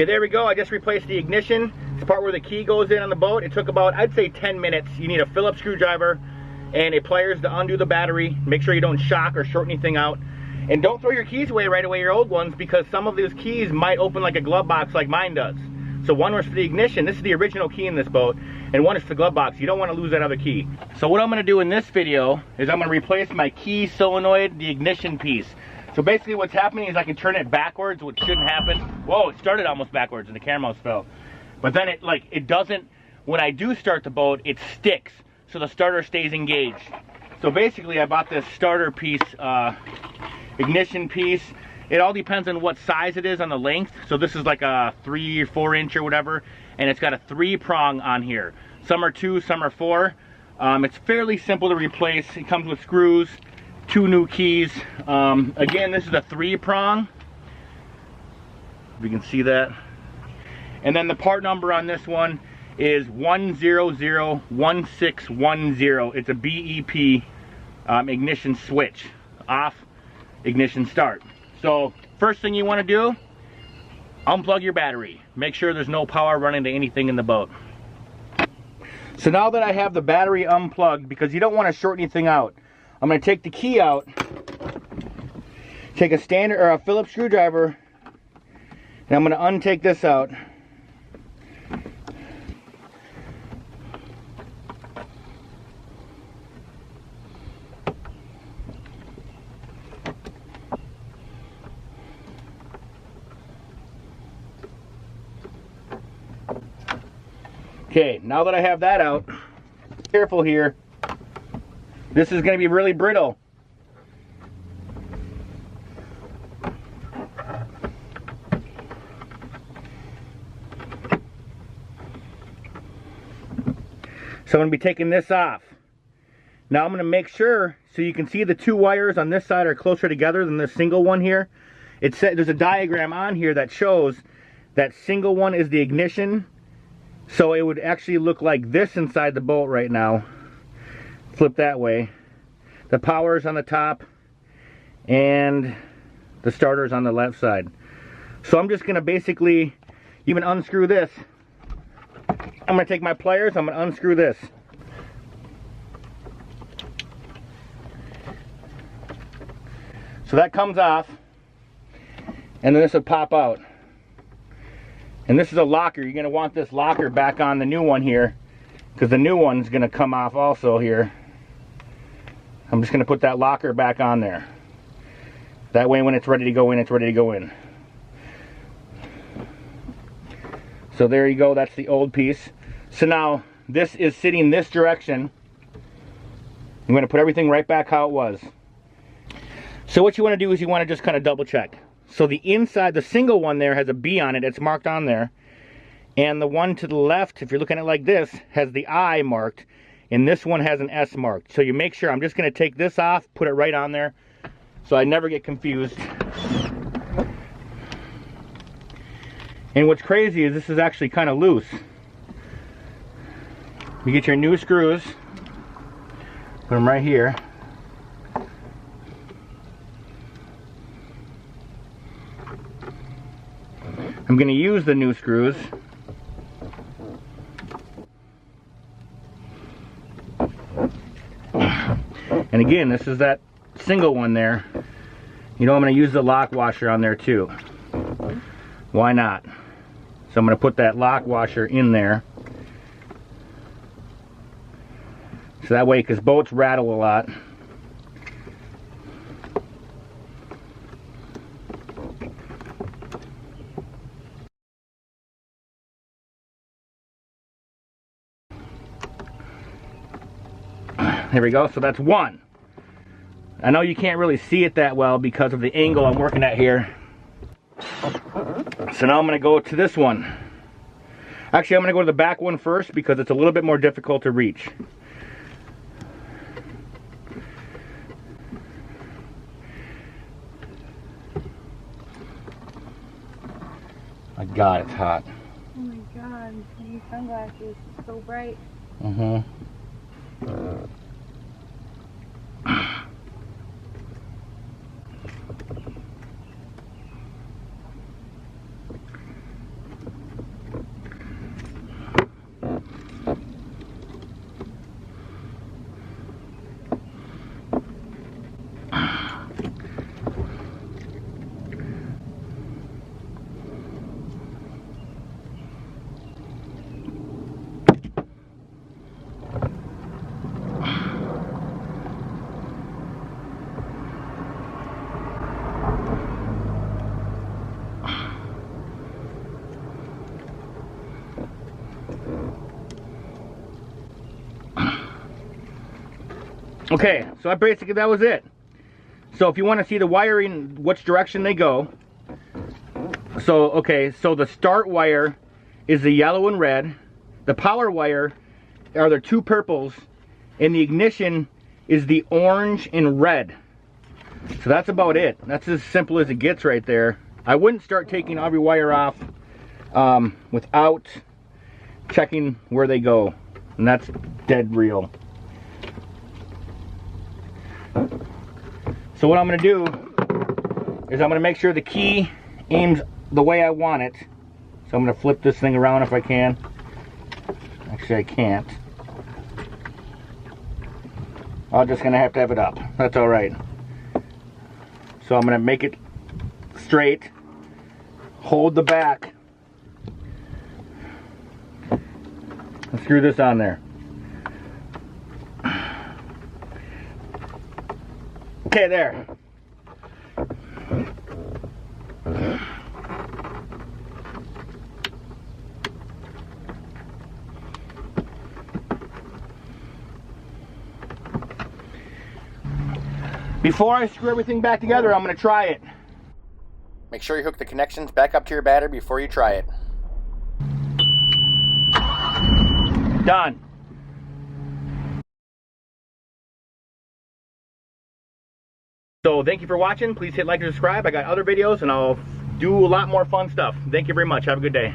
Okay, there we go. I just replaced the ignition. It's the part where the key goes in on the boat. It took about, I'd say 10 minutes. You need a Phillips screwdriver and a pliers to undo the battery. Make sure you don't shock or short anything out. And don't throw your keys away right away, your old ones, because some of those keys might open like a glove box like mine does. So one was for the ignition. This is the original key in this boat. And one is for the glove box. You don't want to lose that other key. So what I'm going to do in this video is I'm going to replace my key solenoid, the ignition piece. So basically what's happening is I can turn it backwards, which shouldn't happen. Whoa, it started almost backwards and the camera almost fell. But then it doesn't, when I do start the boat, it sticks. So the starter stays engaged. So basically I bought this starter piece, ignition piece. It all depends on what size it is on the length. So this is like a 3 or 4 inch or whatever. And it's got a 3-prong on here. Some are 2, some are 4. It's fairly simple to replace. It comes with screws, 2 new keys. Again, this is a 3-prong. If you can see that. And then the part number on this one is 1001610. It's a BEP ignition switch. Off, ignition start. So first thing you want to do, unplug your battery. Make sure there's no power running to anything in the boat. So now that I have the battery unplugged, because you don't want to short anything out, I'm going to take the key out, take a standard or a Phillips screwdriver, and I'm going to untake this out. Okay, now that I have that out, careful here. This is going to be really brittle. So I'm going to be taking this off. Now I'm going to make sure, so you can see the 2 wires on this side are closer together than the single one here. There's a diagram on here that shows that single one is the ignition. So it would actually look like this inside the boat right now. Flip that way. The power is on the top and the starter is on the left side. So I'm just going to basically even unscrew this. I'm going to take my pliers, I'm going to unscrew this. So that comes off and then this will pop out. And this is a locker. You're going to want this locker back on the new one here, because the new one's going to come off also here. I'm just going to put that locker back on there. That way when it's ready to go in, it's ready to go in. So there you go, that's the old piece. So now this is sitting this direction. I'm going to put everything right back how it was. So what you want to do is you want to just kind of double check. So the inside, the single one there has a B on it, it's marked on there. And the one to the left, if you're looking at it like this, has the I marked. And this one has an S marked. So you make sure, I'm just going to take this off, put it right on there, so I never get confused. And what's crazy is this is actually kind of loose. You get your new screws, put them right here. I'm going to use the new screws. And again, this is that single one there. You know, I'm going to use the lock washer on there too. Why not? So I'm going to put that lock washer in there. So that way, because boats rattle a lot. There we go, so that's one. I know you can't really see it that well because of the angle I'm working at here. So now I'm going to go to this one. Actually, I'm going to go to the back one first because it's a little bit more difficult to reach. My God, it's hot. Oh my God, these sunglasses are so bright. Mm-hmm. Okay, so basically that was it. So if you want to see the wiring, which direction they go. So, okay, so the start wire is the yellow and red. The power wire are the two purples. And the ignition is the orange and red. So that's about it. That's as simple as it gets right there. I wouldn't start taking every wire off without checking where they go. And that's dead real. So what I'm going to do is I'm going to make sure the key aims the way I want it. So I'm going to flip this thing around if I can. Actually, I can't. I'm just going to have it up. That's all right. So I'm going to make it straight. Hold the back. And screw this on there. Okay, there. Before I screw everything back together, I'm going to try it. Make sure you hook the connections back up to your battery before you try it. Done. So thank you for watching. Please hit like and subscribe. I got other videos and I'll do a lot more fun stuff. Thank you very much. Have a good day.